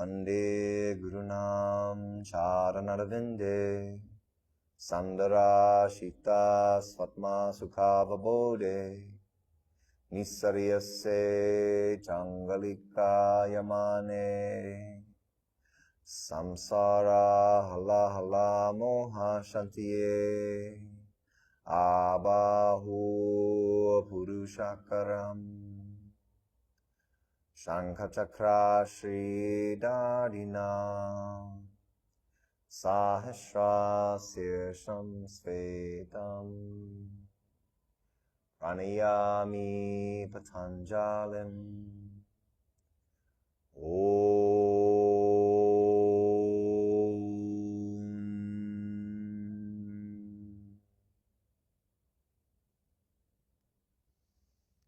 Vande Gurunam Charanarvinde Sandara Shita Svatma Sukha Vabode Nisariyase Changalika Yamane Samsara Hala Hala Moha Shantiye Abahu Purushakaram Shankachakra Shri Dadina Sahasra Sirsam Svetam Pranayami Patanjalim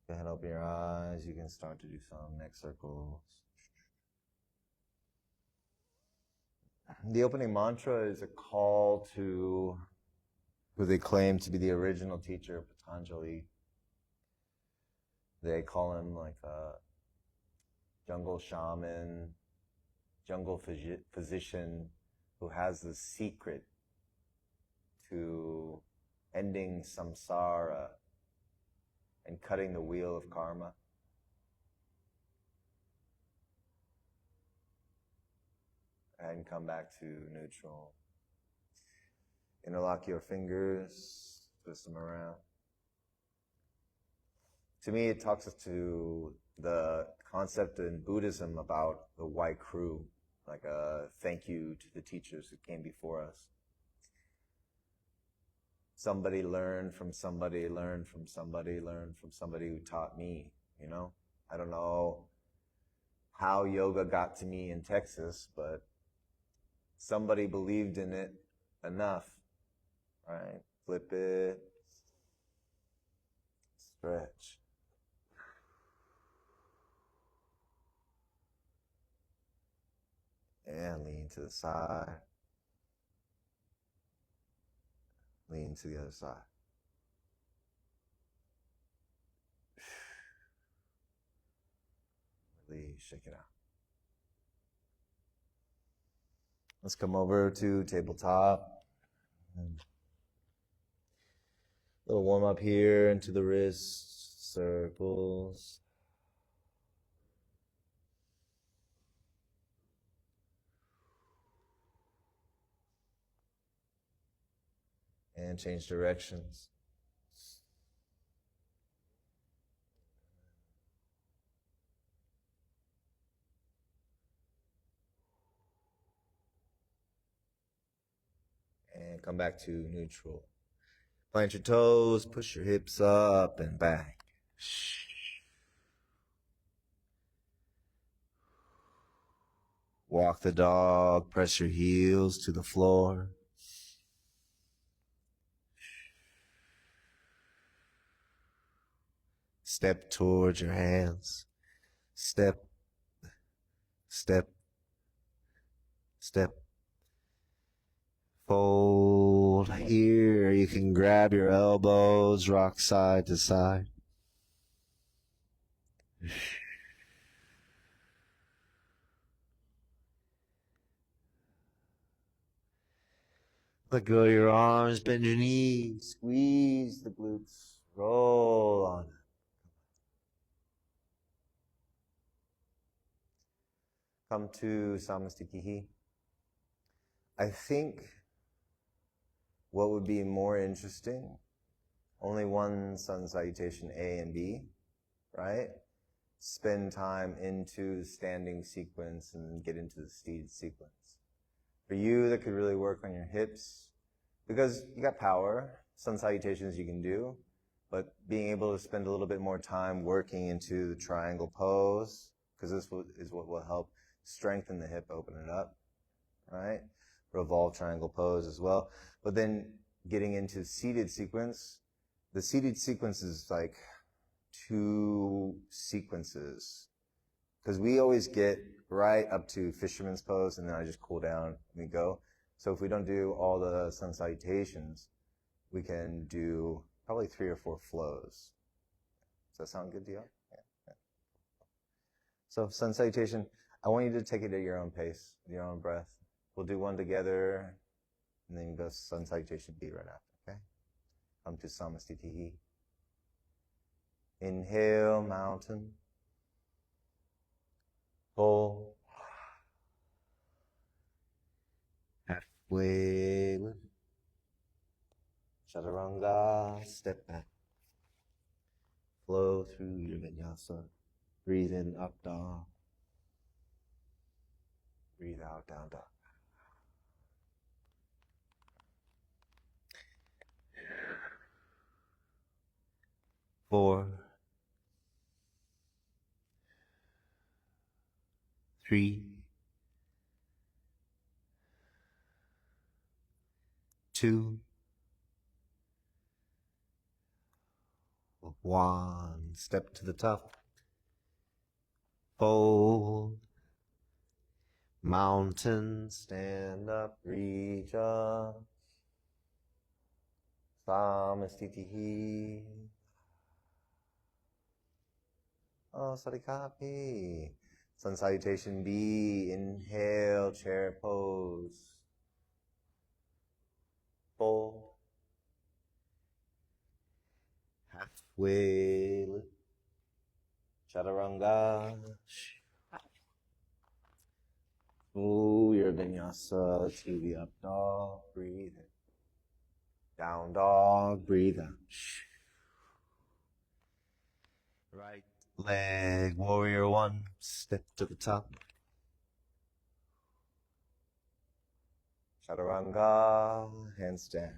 Go ahead, open your eyes. You can start to do some neck circles. The opening mantra is a call to who they claim to be the original teacher of Patanjali. They call him like a jungle shaman, jungle physician who has the secret to ending samsara and cutting the wheel of karma. And come back to neutral. Interlock your fingers, twist them around. To me, it talks to the concept in Buddhism about the white crew, like a thank you to the teachers who came before us. Somebody learned from somebody, learned from somebody, learned from somebody who taught me, you know? I don't know how yoga got to me in Texas, but somebody believed in it enough, right? Flip it, stretch. And lean to the side. Lean to the other side. Release, shake it out. Let's come over to tabletop. Little warm up here into the wrists, circles. And change directions. And come back to neutral. Plant your toes, push your hips up and back. Walk the dog, press your heels to the floor. Step towards your hands. Step, step, step. Fold here. You can grab your elbows, rock side to side. Let go of your arms, bend your knees, squeeze the glutes, roll on it. Come to Samastikihi. I think what would be more interesting, only one sun salutation A and B, right? Spend time into the standing sequence and get into the seated sequence. For you, that could really work on your hips, because you got power, sun salutations you can do, but being able to spend a little bit more time working into the triangle pose, because this is what will help strengthen the hip, open it up, right? Revolve triangle pose as well. But then getting into seated sequence, the seated sequence is like 2 sequences. Because we always get right up to fisherman's pose and then I just cool down and we go. So if we don't do all the sun salutations, we can do probably 3 or 4 flows. Does that sound good to you? Yeah. So sun salutation, I want you to take it at your own pace, your own breath. We'll do one together, and then you go sun salutation B right after, okay? Come to Samastitihi. Inhale, mountain. Fold. Halfway lift. Chaturanga, step back. Flow through your vinyasa. Breathe in, up dog. Breathe out, down dog. Four, three, two, one. Step to the top. Fold. Mountain, stand up, reach up. Samastitihi. Oh, Sarikapi. Sun salutation B. Inhale, chair pose. Fold. Halfway lift. Chaturanga. Move your vinyasa to the up dog. Breathe in. Down dog. Breathe out. Right leg, warrior one. Step to the top. Chaturanga. Handstand.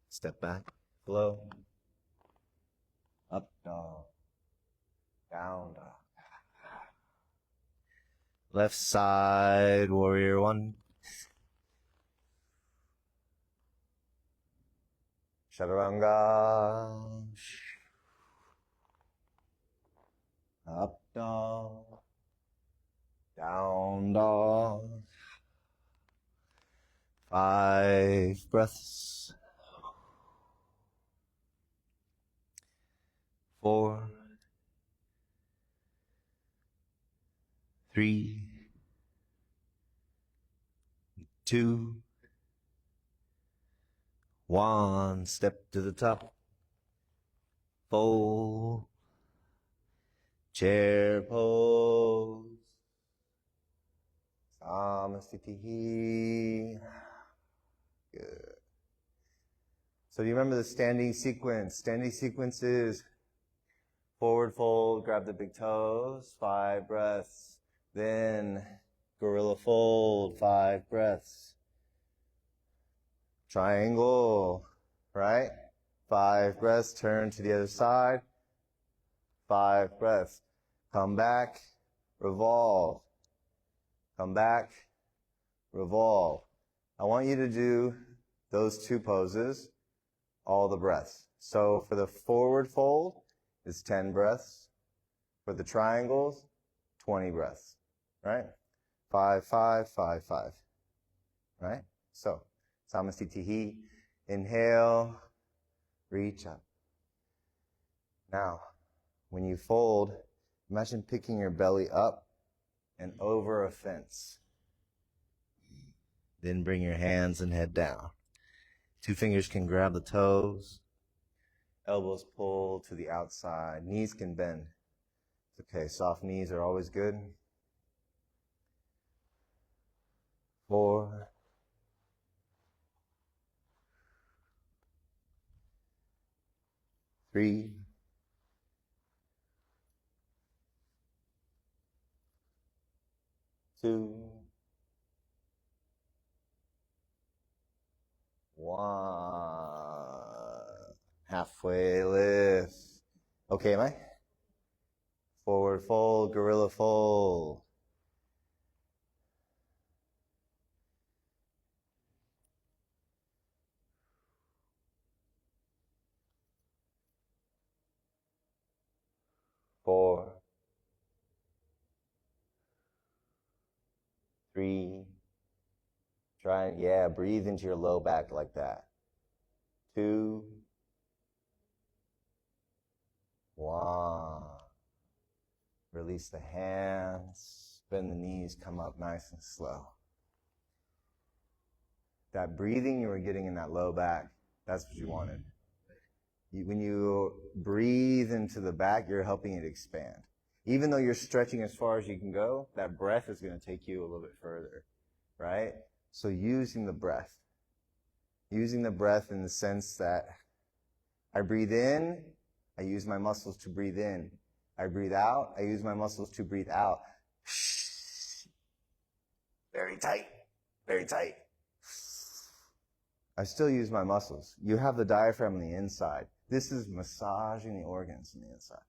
Step back. Flow. Up dog. Down dog. Left side, warrior one. Chaturanga. Up dog. Down dog. 5 breaths. 4, 3, 2, 1. Step to the top. Fold. Chair pose. Samastitihi. Good. So do you remember the standing sequence? Standing sequence is forward fold, grab the big toes, 5 breaths. Then gorilla fold, 5 breaths. Triangle, right? 5 breaths, turn to the other side. 5 breaths. Come back, revolve. Come back, revolve. I want you to do those 2 poses, all the breaths. So for the forward fold, it's 10 breaths. For the triangles, 20 breaths, right? 5, 5, 5, 5, right? So, Samastitihi, inhale, reach up. Now, when you fold, imagine picking your belly up and over a fence. Then bring your hands and head down. 2 fingers can grab the toes. Elbows pull to the outside. Knees can bend. It's okay. Soft knees are always good. 4. 3. 2. 1. Halfway lift. Okay, am I? Forward fold, gorilla fold. Four. 3. Breathe into your low back like that. 2. 1. Release the hands. Bend the knees, come up nice and slow. That breathing you were getting in that low back, that's what you wanted. When you breathe into the back, you're helping it expand. Even though you're stretching as far as you can go, that breath is going to take you a little bit further, right? So using the breath in the sense that I breathe in, I use my muscles to breathe in. I breathe out, I use my muscles to breathe out. Very tight, very tight. I still use my muscles. You have the diaphragm on the inside. This is massaging the organs on the inside.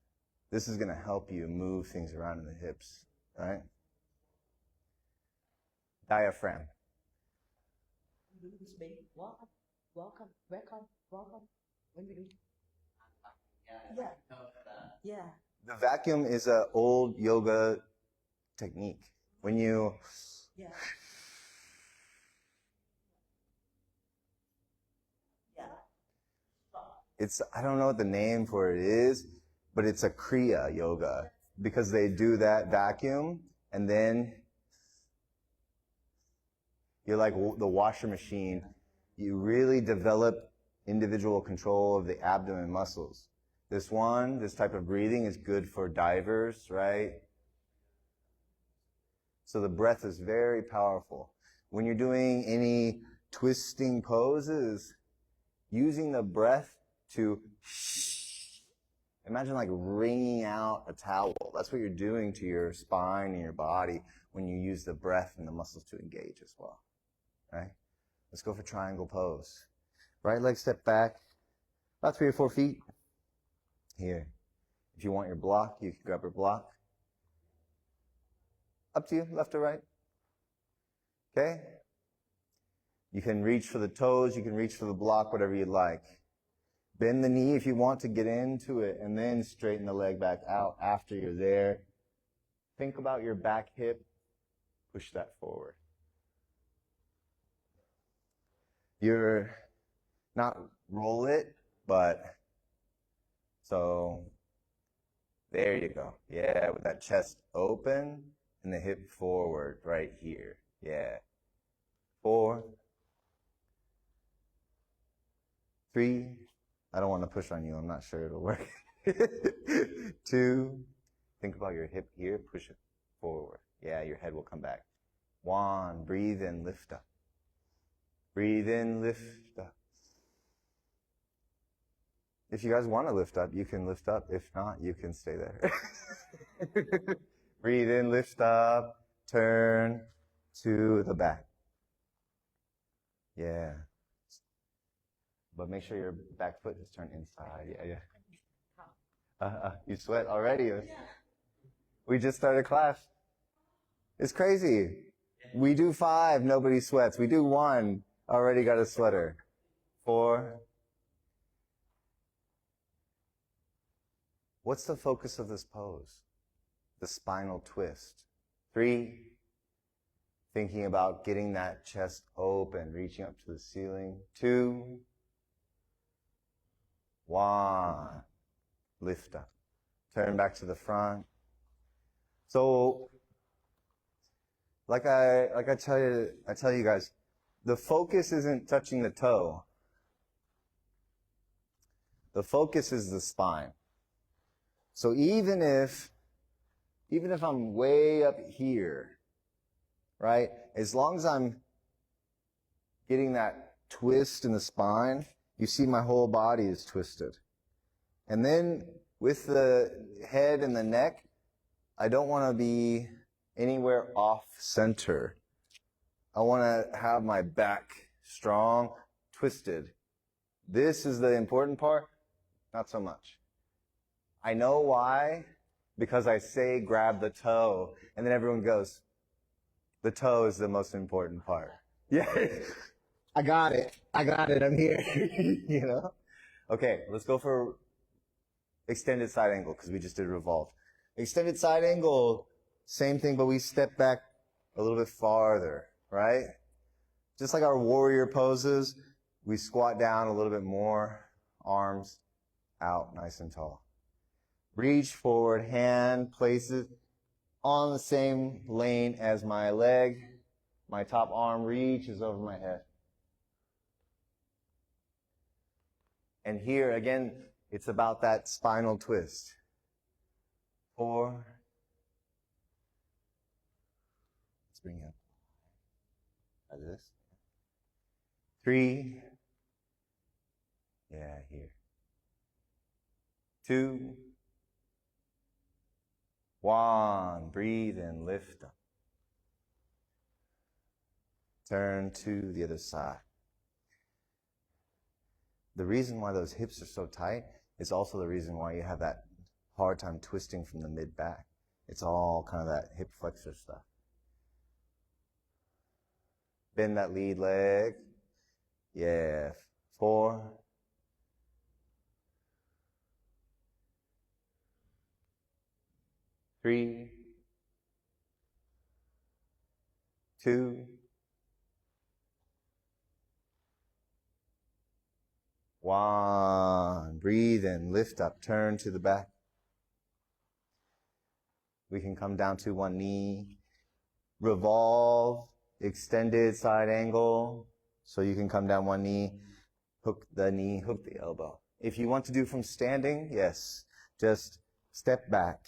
This is going to help you move things around in the hips, right? Diaphragm. Walk up. When we do. Yeah. The vacuum is an old yoga technique. When you... Yeah. It's, I don't know what the name for it is, but it's a Kriya yoga because they do that vacuum and then you're like the washer machine. You really develop individual control of the abdomen muscles. This type of breathing is good for divers, right? So the breath is very powerful. When you're doing any twisting poses, using the breath to imagine like wringing out a towel. That's what you're doing to your spine and your body when you use the breath and the muscles to engage as well, right? Let's go for triangle pose. Right leg step back, about 3 or 4 feet. Here. If you want your block, you can grab your block. Up to you, left or right. Okay? You can reach for the toes, you can reach for the block, whatever you'd like. Bend the knee if you want to get into it, and then straighten the leg back out after you're there. Think about your back hip. Push that forward. You're not roll it, but so there you go. Yeah, with that chest open and the hip forward right here. Yeah. 4, 3, I don't want to push on you. I'm not sure it'll work. 2, think about your hip here. Push it forward. Yeah, your head will come back. 1, breathe in, lift up. Breathe in, lift up. If you guys want to lift up, you can lift up. If not, you can stay there. Breathe in, lift up, turn to the back. Yeah. But make sure your back foot is turned inside. Yeah. You sweat already? We just started class. It's crazy. We do 5, nobody sweats. We do 1, already got a sweater. 4. What's the focus of this pose? The spinal twist. 3, thinking about getting that chest open, reaching up to the ceiling. 2, 1, lift up. Turn back to the front. So, like I tell you guys, the focus isn't touching the toe. The focus is the spine. So even if I'm way up here, right? As long as I'm getting that twist in the spine, you see my whole body is twisted. And then with the head and the neck, I don't want to be anywhere off center. I want to have my back strong, twisted. This is the important part, not so much. I know why, because I say grab the toe, and then everyone goes, the toe is the most important part. Yeah, I got it, I'm here, you know? Okay, let's go for extended side angle, because we just did revolve. Extended side angle, same thing, but we step back a little bit farther, right? Just like our warrior poses, we squat down a little bit more, arms out, nice and tall. Reach forward, hand places on the same lane as my leg. My top arm reaches over my head. And here, again, it's about that spinal twist. 4. Let's bring it up. Like this. 3. Yeah, here. 2. 1. Breathe and lift up. Turn to the other side. The reason why those hips are so tight is also the reason why you have that hard time twisting from the mid-back. It's all kind of that hip flexor stuff. Bend that lead leg. Yeah. 4. 3. 2. 1. Breathe and lift up. Turn to the back. We can come down to one knee. Revolve. Extended side angle. So you can come down one knee. Hook the knee. Hook the elbow. If you want to do from standing, yes. Just step back.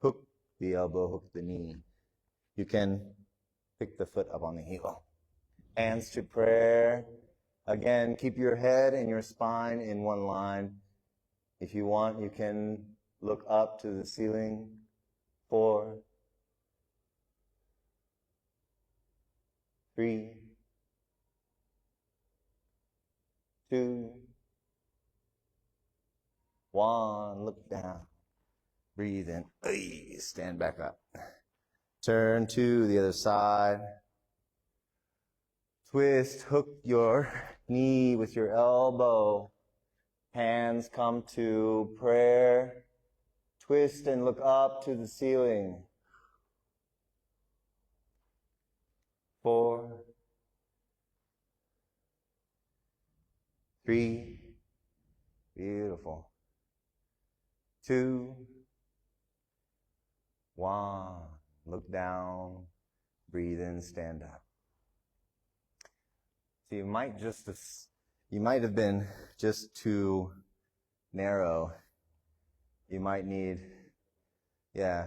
Hook the elbow. Hook the knee. You can pick the foot up on the heel. Hands to prayer. Again, keep your head and your spine in one line. If you want, you can look up to the ceiling. 4. 3. 2. 1. Look down. Breathe in. Stand back up. Turn to the other side. Twist, hook your knee with your elbow. Hands come to prayer. Twist and look up to the ceiling. 4. 3. Beautiful. 2. 1. Look down. Breathe in, stand up. So you might have been just too narrow. You might need,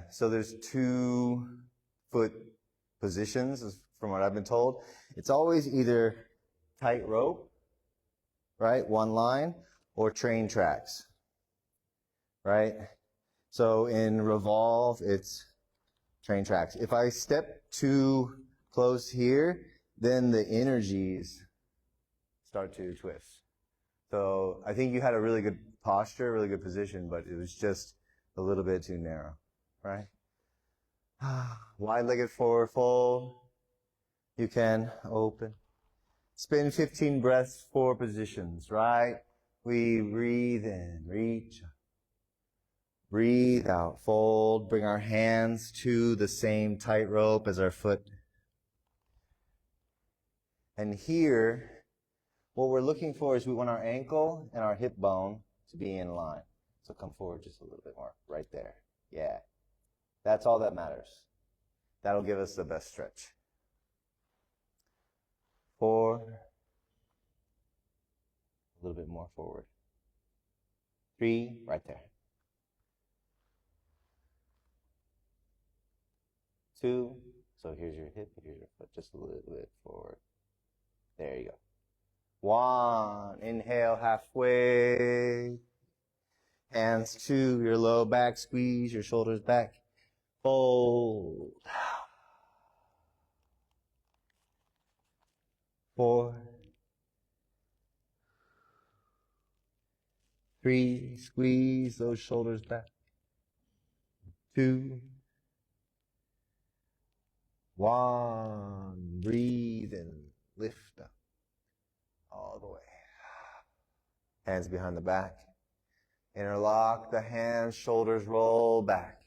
so there's 2 foot positions from what I've been told. It's always either tight rope, right, one line, or train tracks, right? So in revolve, it's train tracks. If I step too close here, then the energies start to twist. So I think you had a really good posture, really good position, but it was just a little bit too narrow, right? Wide-legged forward fold. You can open. Spin 15 breaths, 4 positions, right? We breathe in, reach. Breathe out, fold. Bring our hands to the same tightrope as our foot. And here, what we're looking for is we want our ankle and our hip bone to be in line. So come forward just a little bit more, right there. Yeah. That's all that matters. That'll give us the best stretch. 4. A little bit more forward. 3, right there. 2, so here's your hip, here's your foot, just a little bit forward. There you go. 1, inhale halfway. Hands to your low back, squeeze your shoulders back. Fold. 4. 3, squeeze those shoulders back. 2. 1, breathe and lift up. All the way. Hands behind the back. Interlock the hands, shoulders roll back.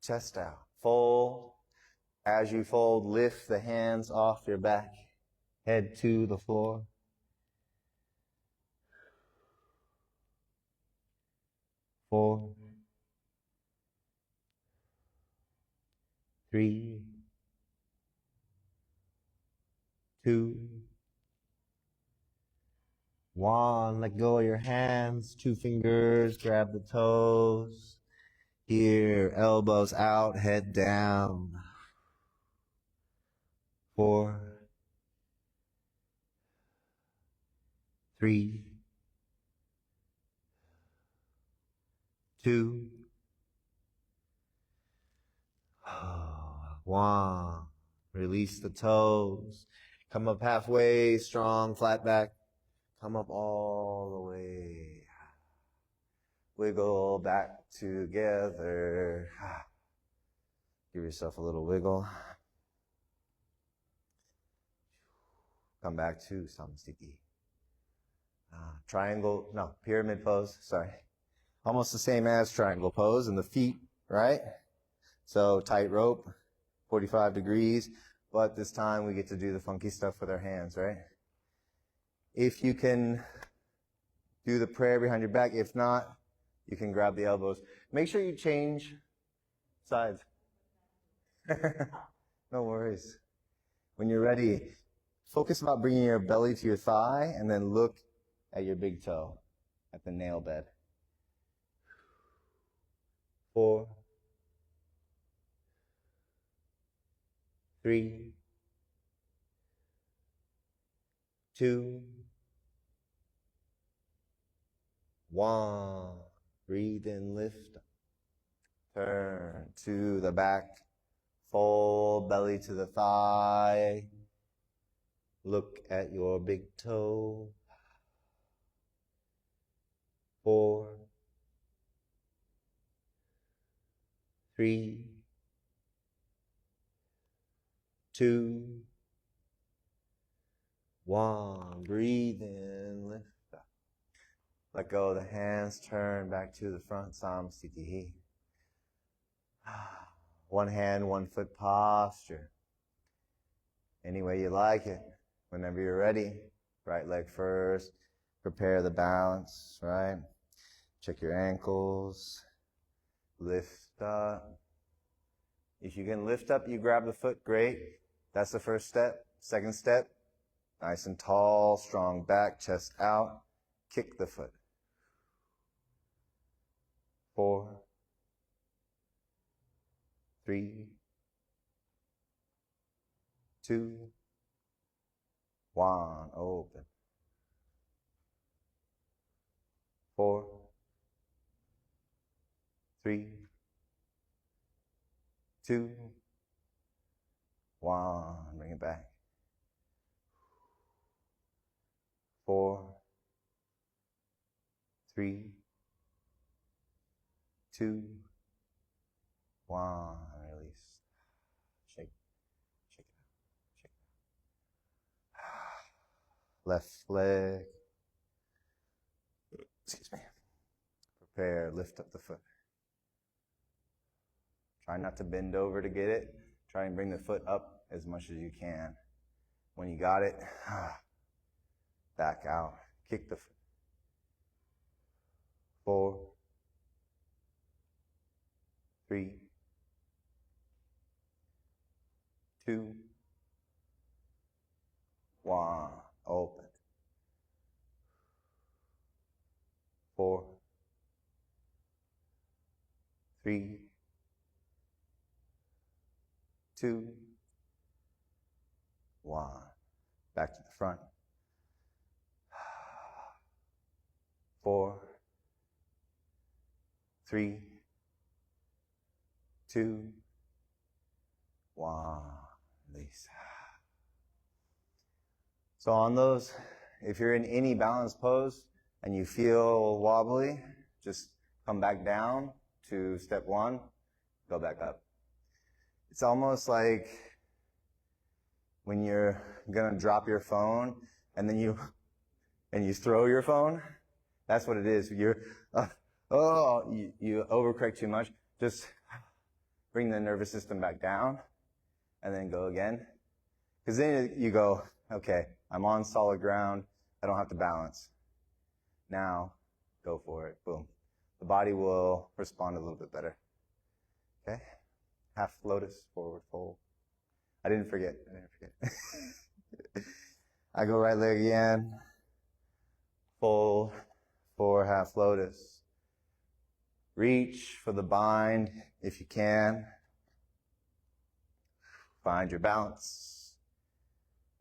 Chest out. Fold. As you fold, lift the hands off your back. Head to the floor. 4. 3, 2, 1. Let go of your hands. 2 fingers. Grab the toes. Here, elbows out, head down. 4, 3, 2, 1. Release the toes. Come up halfway, strong, flat back. Come up all the way. Wiggle back together. Give yourself a little wiggle. Come back to Samastiti. Triangle, no, pyramid pose, sorry. Almost the same as triangle pose, and the feet, right? So tight rope, 45 degrees, but this time we get to do the funky stuff with our hands, right? If you can do the prayer behind your back, if not, you can grab the elbows. Make sure you change sides. No worries. When you're ready, focus about bringing your belly to your thigh and then look at your big toe, at the nail bed. 4, 3, 2, 1. Breathe in, lift. Turn to the back. Fold belly to the thigh. Look at your big toe. 4, 3, 2, 1. Breathe in, lift up. Let go of the hands, turn back to the front, Samastiti. One hand, 1 foot posture. Any way you like it. Whenever you're ready, right leg first. Prepare the balance, right? Check your ankles. Lift up. If you can lift up, you grab the foot, great. That's the first step. Second step, nice and tall, strong back, chest out. Kick the foot. 4, 3, 2, 1. Open. 4, 3, 2, 1. Bring it back. 4, 3, 2, 1. Release. Shake. Shake it out. Shake it out. Left leg. Excuse me. Prepare. Lift up the foot. Try not to bend over to get it. Try and bring the foot up as much as you can. When you got it, back out. Kick the foot. 4, 3, 2, 1. Open. 4, 3, 2, 1. Back to the front. 4, 3, 2, 1. Release. So on those, if you're in any balanced pose and you feel wobbly, just come back down to step 1, go back up. It's almost like when you're gonna drop your phone and then you throw your phone. That's what it is. You overcorrect too much. Just bring the nervous system back down and then go again. Because then you go, okay, I'm on solid ground. I don't have to balance. Now, go for it. Boom. The body will respond a little bit better. Okay? half lotus, forward fold. I didn't forget. I go right leg in, fold, 4 half lotus. Reach for the bind if you can. Find your balance.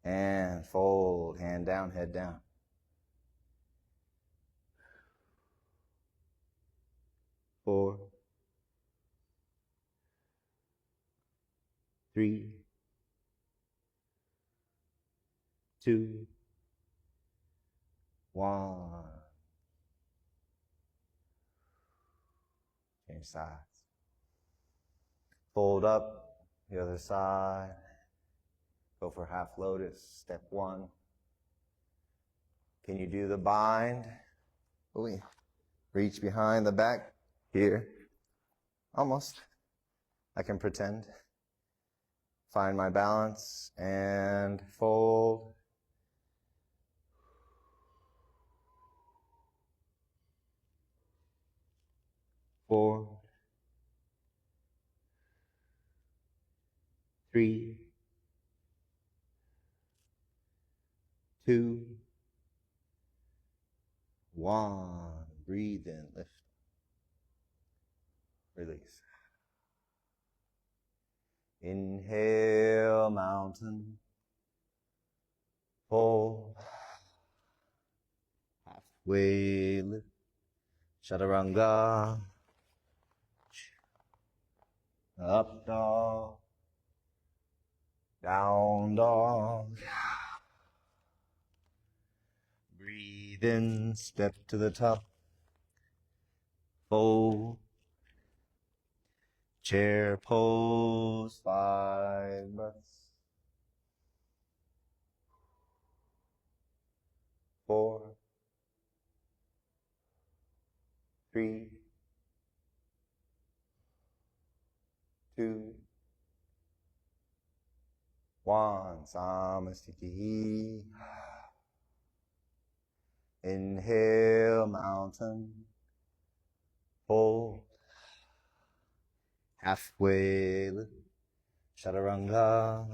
And fold, hand down, head down. 4, 3, 2, 1. Change sides. Fold up, the other side. Go for half lotus, step 1. Can you do the bind? Reach behind the back here. Almost. I can pretend. Find my balance and fold. Four, 3, 2, 1. Breathe in, lift. Release. Inhale, mountain. Fold. Halfway lift. Chaturanga. Up dog. Down dog. Breathe in, step to the top. Fold. Chair pose, 5 breaths. 4, 3, 2, 1. Samastitihi. Inhale, mountain. Fold. Halfway lift. Chaturanga.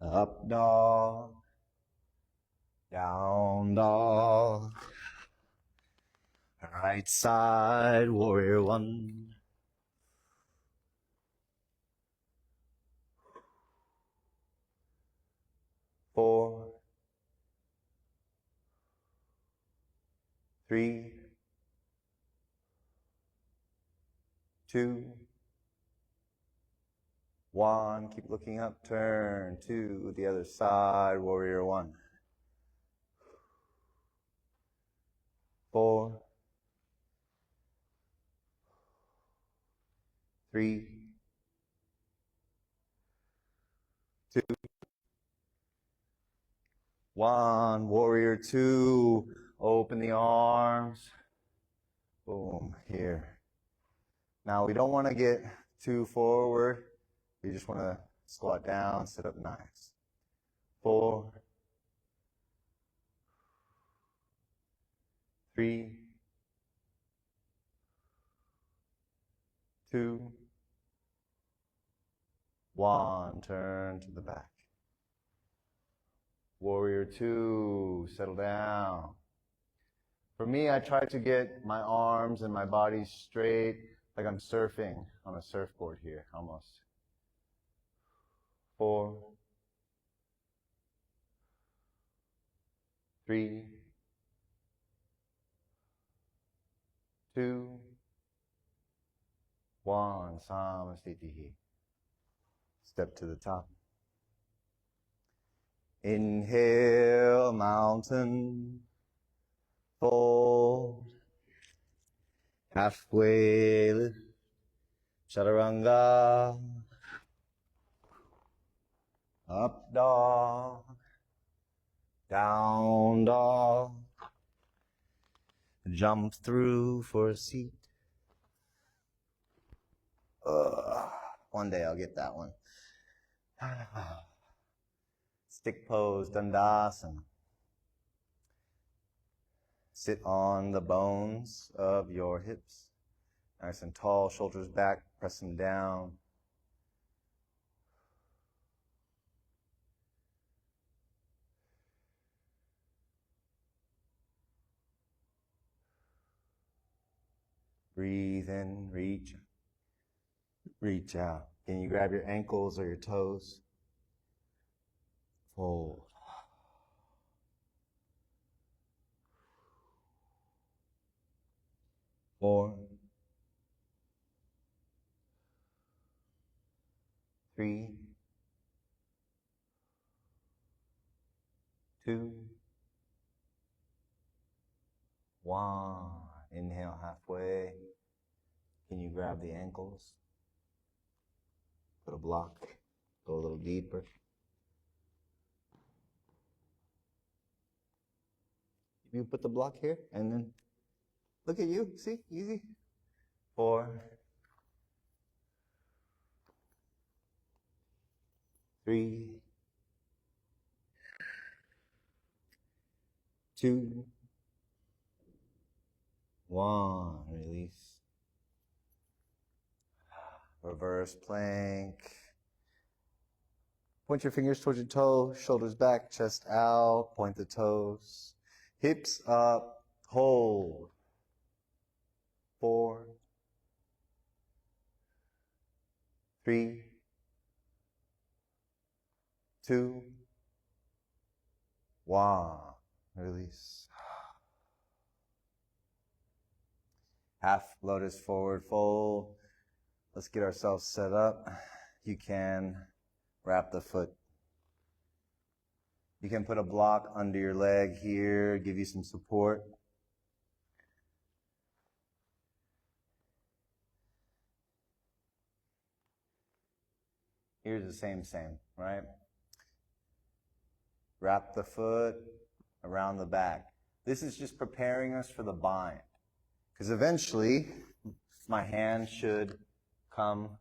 Up dog. Down dog. Right side, warrior 1. Four, 3, 2, 1. Keep looking up. Turn to the other side. Warrior 1. 4, 3, 2, 1. Warrior 2. Open the arms. Boom. Here. Now we don't want to get too forward. We just want to squat down, sit up nice. 4, 3, 2, 1. Turn to the back. Warrior 2, settle down. For me, I try to get my arms and my body straight, like I'm surfing on a surfboard here, almost. 4, 3, 2, 1. Samastitihi. Step to the top. Inhale, mountain. Fold. Halfway lift. Chaturanga. Up dog. Down dog. Jump through for a seat. One day I'll get that one. Stick pose, Dandasana. Sit on the bones of your hips Nice and tall, shoulders back, pressing down. Breathe in, reach out. Can you grab your ankles or your toes? Fold. 4, 3, 2, 1. Inhale halfway. Can you grab the ankles? Put a block. Go a little deeper. You put the block here and then look at you. See? Easy. 4, 3, 2, 1. Release. Reverse plank. Point your fingers towards your toes, shoulders back, chest out, point the toes. Hips up, hold. 4, 3, 2, 1. Release. Half lotus forward fold. Let's get ourselves set up. You can wrap the foot. You can put a block under your leg here, give you some support. Here's the same, right? Wrap the foot around the back. This is just preparing us for the bind. Because eventually, my hand should come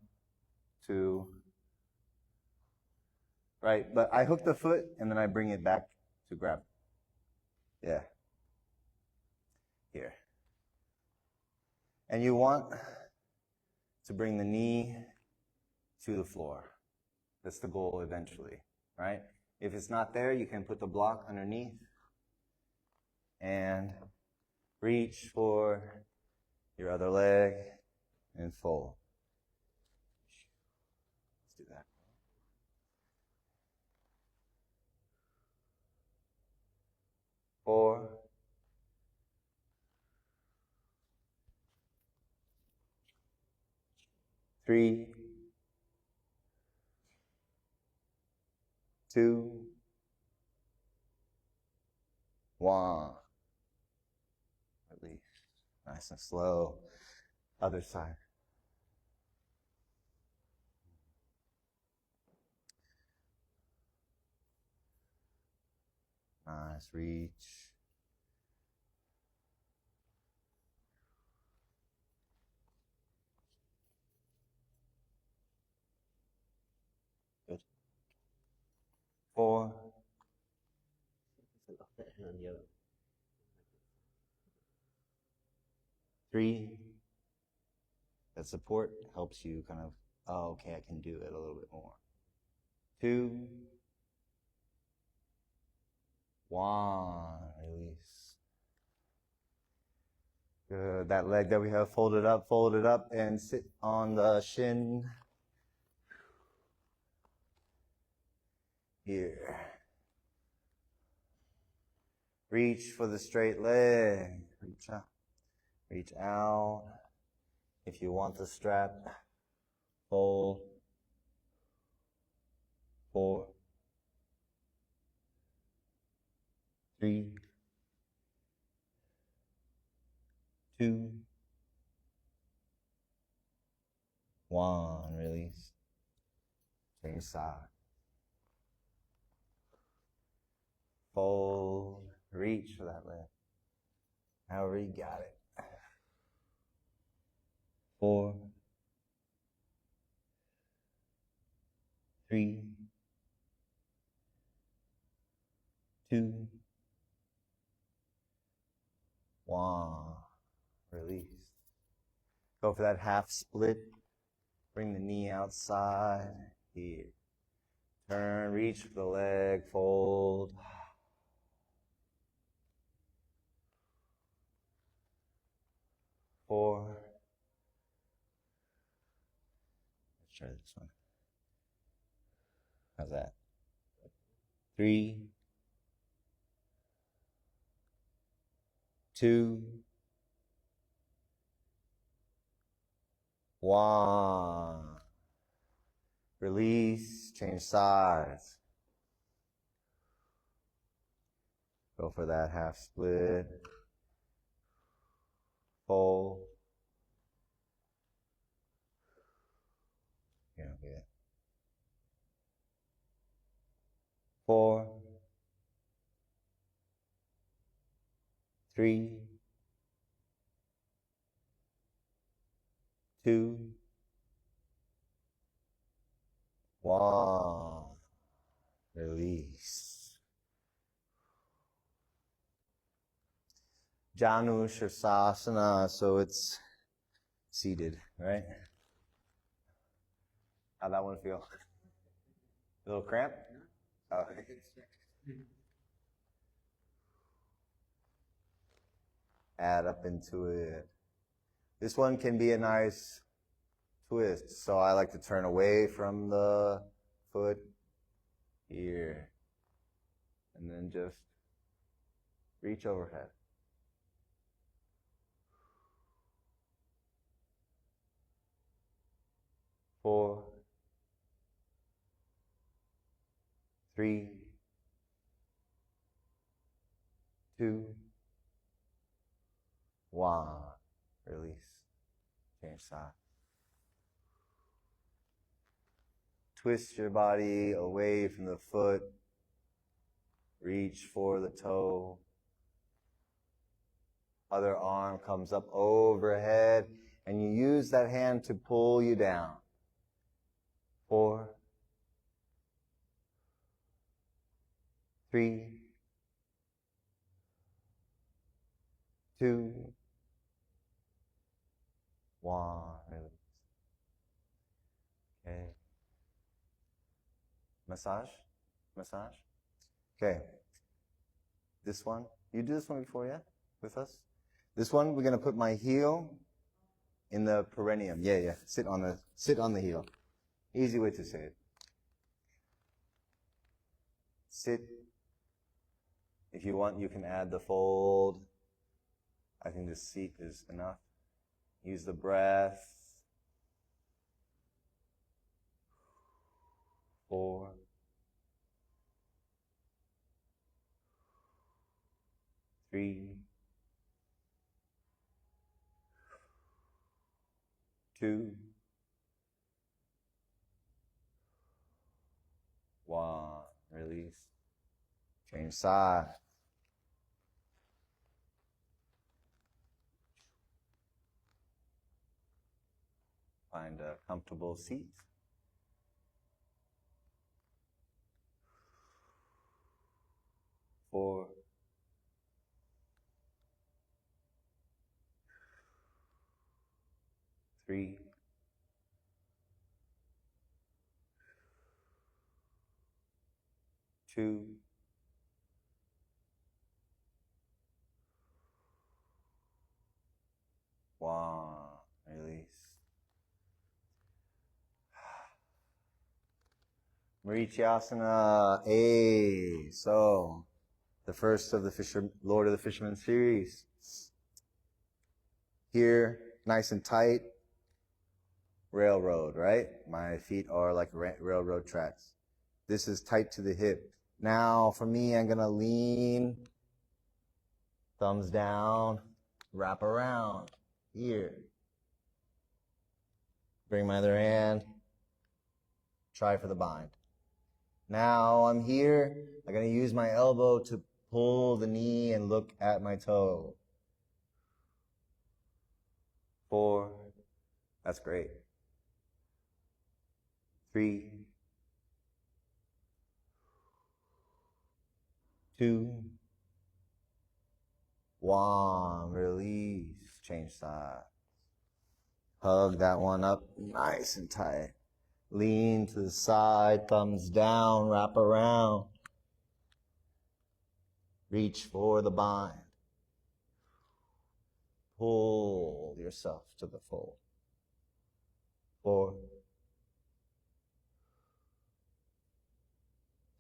to, right? But I hook the foot and then I bring it back to grab. Yeah. Here. And you want to bring the knee to the floor. That's the goal eventually, right? If it's not there, you can put the block underneath and reach for your other leg and fold. Let's do that. Four, 3, 2, 1. Release. Nice and slow. Other side. Nice. Reach. Good. 4, 3. That support helps you kind of, oh, okay, I can do it a little bit more. 2, 1. Release. Good. That leg that we have fold it up, and sit on the shin. Here. Reach for the straight leg. Reach out. Reach out. If you want the strap, fold. 4, 3, 2, 1. Release. Change side. Fold. Reach for that leg. However you got it. 4, 3, 2, 1. Release. Go for that half split. Bring the knee outside. Here. Turn, reach for the leg, fold. 4. Let's try this one. How's that? 3, 2, 1. Release, change sides. Go for that half split. Fold. You don't get it. 4, 3, 2, 1. Release. Janu Shirsasana, so it's seated, right? How'd that one feel? A little cramp? Oh. Add up into it. This one can be a nice twist, so I like to turn away from the foot here, and then just reach overhead. 4, 3, 2, 1. Release. Change side. Twist your body away from the foot. Reach for the toe. Other arm comes up overhead, and you use that hand to pull you down. 4, 3, 2, 1. Release. Okay. Massage? Massage? Okay. This one. You did this one before, yeah? With us? This one, we're going to put my heel in the perineum. Yeah. Sit on the heel. Easy way to say it. Sit. If you want, you can add the fold. I think this seat is enough. Use the breath. 4, 3, 2, 1. Release. Change side. Find a comfortable seat. 4, 3, 2, 1. Release. Marichyasana A. So, the first of the Lord of the Fishermen series. Here, nice and tight. Railroad, right? My feet are like railroad tracks. This is tight to the hip. Now, for me, I'm going to lean, thumbs down, wrap around, here. Bring my other hand, try for the bind. Now I'm here, I'm going to use my elbow to pull the knee and look at my toe. 4, that's great. 3, 2, 1, release, change sides. Hug that one up nice and tight. Lean to the side, thumbs down, wrap around. Reach for the bind. Pull yourself to the fold. 4,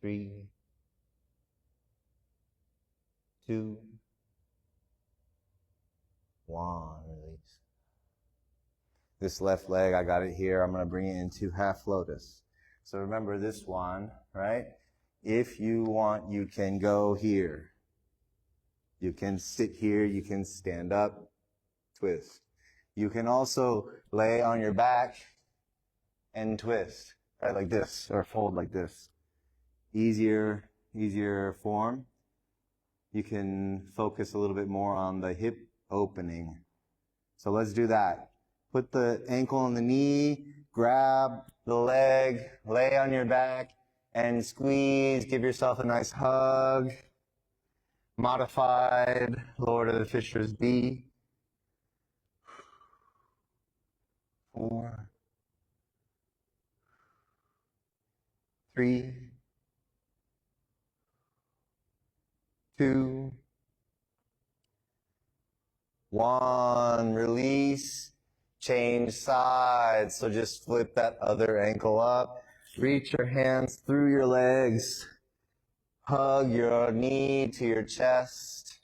3, 2, 1, release. This left leg, I got it here. I'm going to bring it into half lotus. So remember this one, right? If you want, you can go here. You can sit here. You can stand up, twist. You can also lay on your back and twist, right? Like this, or fold like this. Easier form. You can focus a little bit more on the hip opening. So let's do that. Put the ankle on the knee, grab the leg, lay on your back, and squeeze. Give yourself a nice hug. Modified Lord of the Fishers B. 4, 3, 2, 1. Release. Change sides. So just flip that other ankle up. Reach your hands through your legs. Hug your knee to your chest.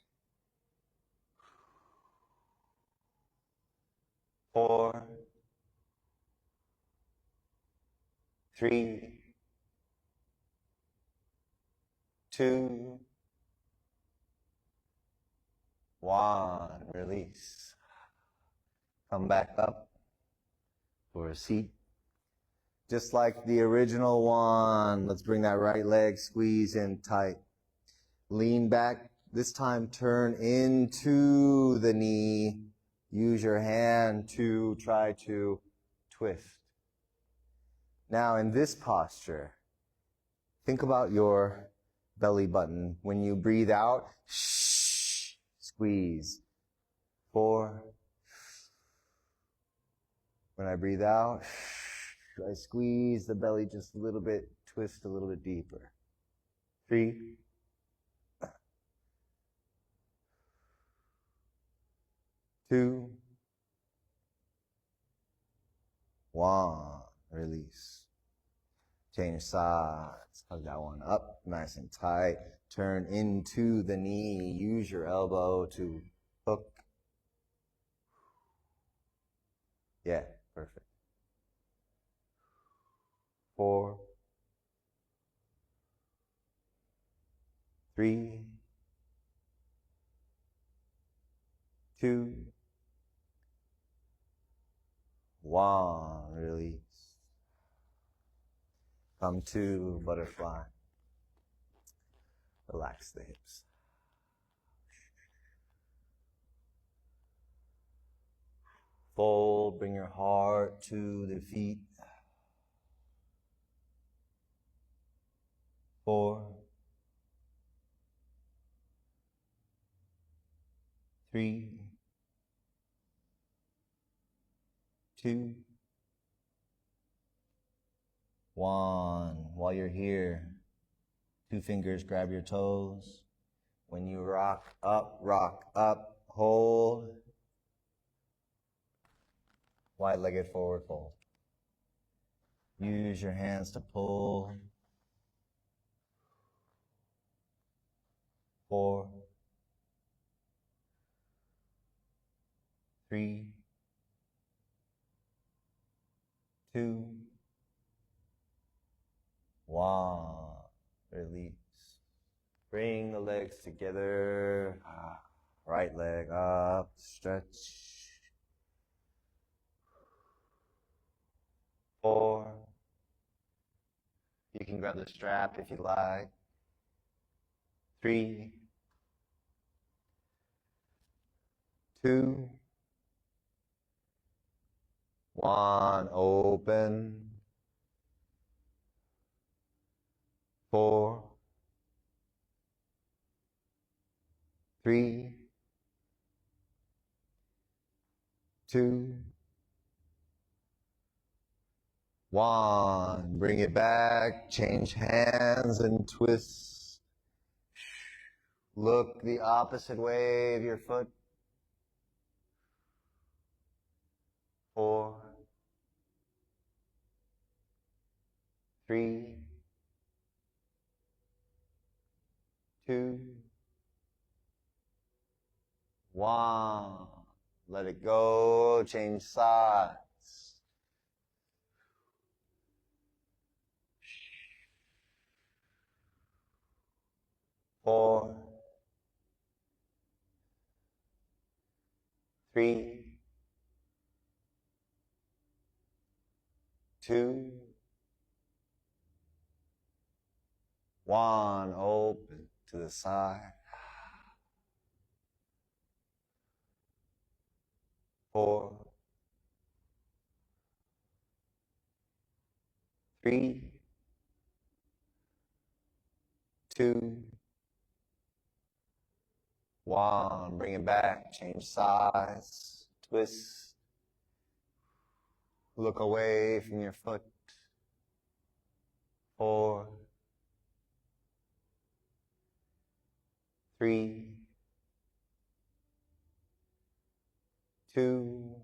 4, 3, 2, 1. Release. Come back up for a seat. Just like the original one, let's bring that right leg, squeeze in tight. Lean back. This time turn into the knee. Use your hand to try to twist. Now in this posture, think about your belly button. When you breathe out, squeeze. 4. When I breathe out, I squeeze the belly just a little bit, twist a little bit deeper. 3, 2, 1. Release. Change sides. Hug that one up nice and tight. Turn into the knee. Use your elbow to hook. Yeah, perfect. 4, 3, 2, 1. Release. Come to butterfly. Relax the hips. Fold, bring your heart to the feet. 4, 3, 2, 1. While you're here, 2 fingers grab your toes. When you rock up, hold. Wide-legged forward fold. Use your hands to pull. 4, 3, 2, 1. Release. Bring the legs together. Right leg up, stretch. 4. You can grab the strap if you like. 3, 2, 1. Open. 4, 3, 2, One, bring it back, change hands and twist. Look the opposite way of your foot. 4, 3, 2, 1. Let it go, change sides. 4, 3, 2, 1. Open to the side. 4, 3, 2, 1. Bring it back, change sides, twist. Look away from your foot. 4, 3, 2,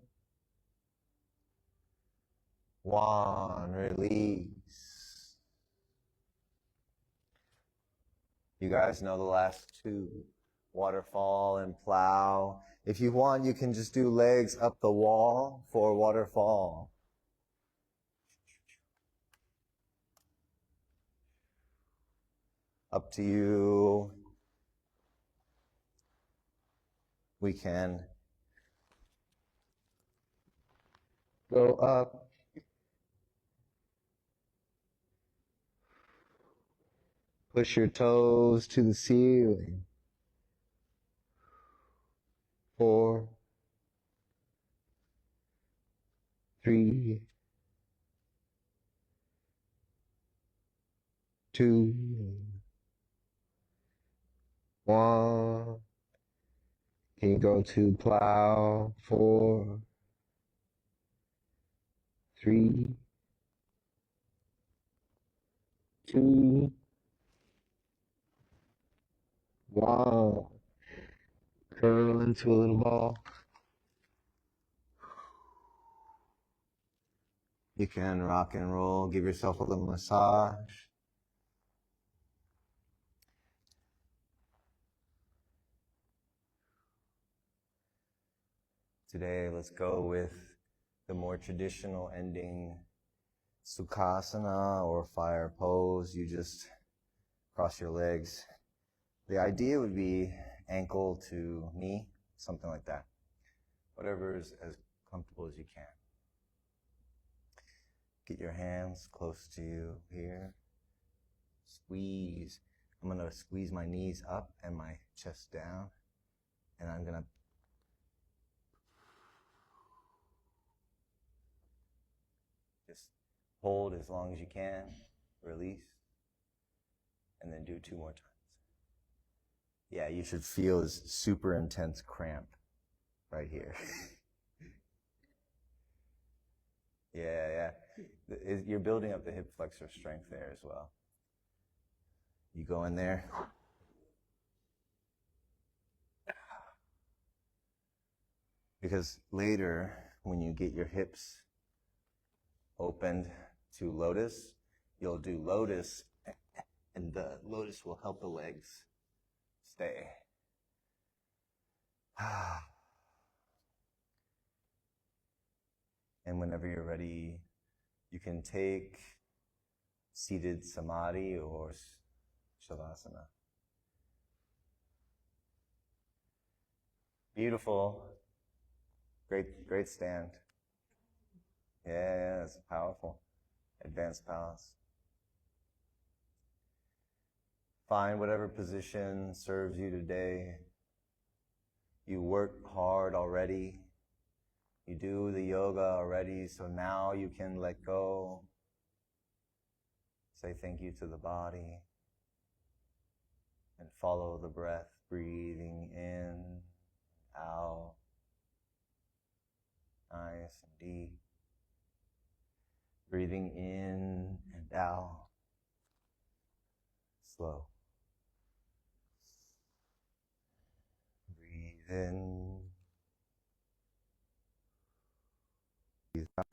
1. Release. You guys know the last two, waterfall and plow. If you want, you can just do legs up the wall for waterfall. Up to you. We can go up. Push your toes to the ceiling. 4, 3, 2, 1. Can you go to plow? 4, 3, 2, 1. Curl into a little ball. You can rock and roll, give yourself a little massage. Today, let's go with the more traditional ending Sukhasana or fire pose. You just cross your legs. The idea would be ankle to knee, something like that. Whatever is as comfortable as you can. Get your hands close to you here. Squeeze. I'm going to squeeze my knees up and my chest down. And I'm going to just hold as long as you can. Release. And then do 2 more times. Yeah, you should feel this super intense cramp right here. Yeah. You're building up the hip flexor strength there as well. You go in there. Because later, when you get your hips opened to lotus, you'll do lotus, and the lotus will help the legs stay. And whenever you're ready, you can take seated samadhi or shavasana. Beautiful. Great stand. Yeah, it's powerful. Advanced palace. Find whatever position serves you today. You worked hard already. You do the yoga already, so now you can let go. Say thank you to the body. And follow the breath, breathing in, out. Nice and deep. Breathing in and out. Slow. Breathe in. Breathe out.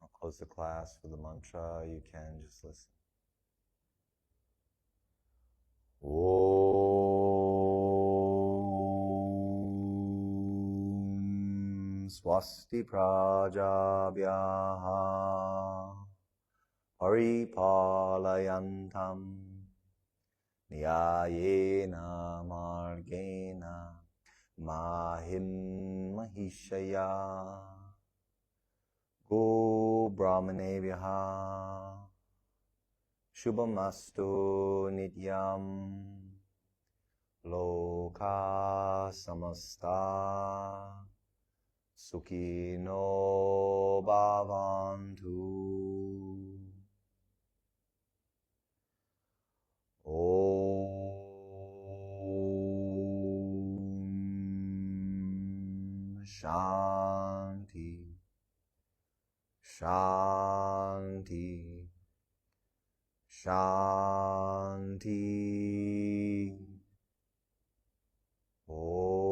I'll close the class with the mantra. You can just listen. Om Swasti Prajabhyaha Paripalayantam Nyayena Margena Mahim Mahishaya Go Brahmanebhyaha Shubhamastu Nityam Loka Samasta Sukhino Bhavantu Om Shanti Shanti Shanti Om.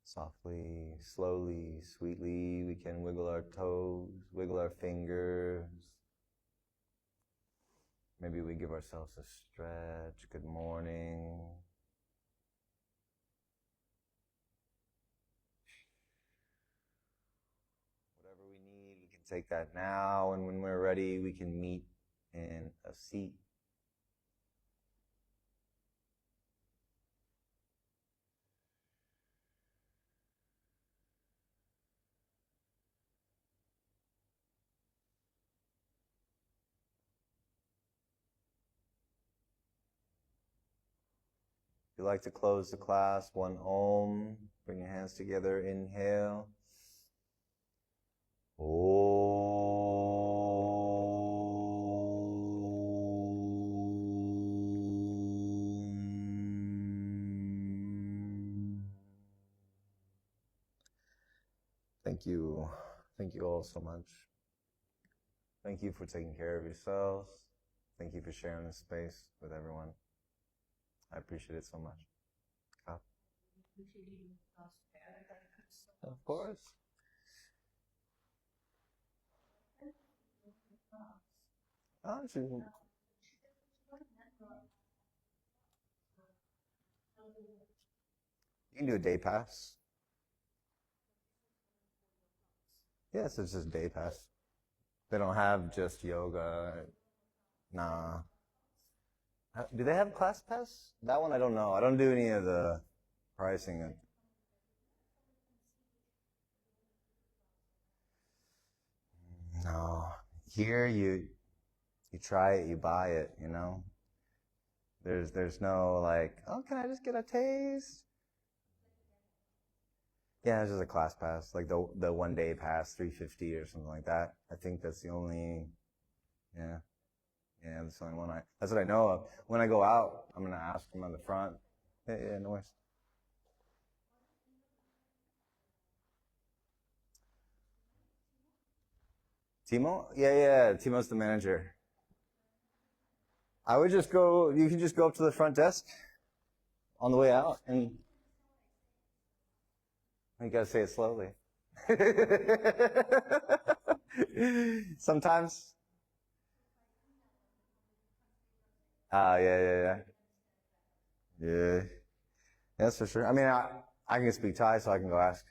Softly, slowly, sweetly, we can wiggle our toes, wiggle our fingers. Maybe we give ourselves a stretch. Good morning. Whatever we need, we can take that now, and when we're ready, we can meet in a seat. If you'd like to close the class, one Om. Bring your hands together, inhale. Om. Thank you. Thank you all so much. Thank you for taking care of yourselves. Thank you for sharing this space with everyone. I appreciate it so much. Of course. You can do a day pass. Yes, it's just day pass. They don't have just yoga. Nah. Do they have class pass? That one I don't know. I don't do any of the pricing. No. Here you try it, you buy it, you know? There's no like, oh, can I just get a taste? Yeah, it's just a class pass, like the 1 day pass, $350 or something like that. I think that's the only, yeah, that's the only one that's what I know of. When I go out, I'm gonna ask them on the front. Yeah, no worries. Timo? Yeah, Timo's the manager. I would just go, you can just go up to the front desk on the way out, and you gotta say it slowly. Sometimes. Yeah. Yeah, that's for sure. I mean, I can speak Thai, so I can go ask.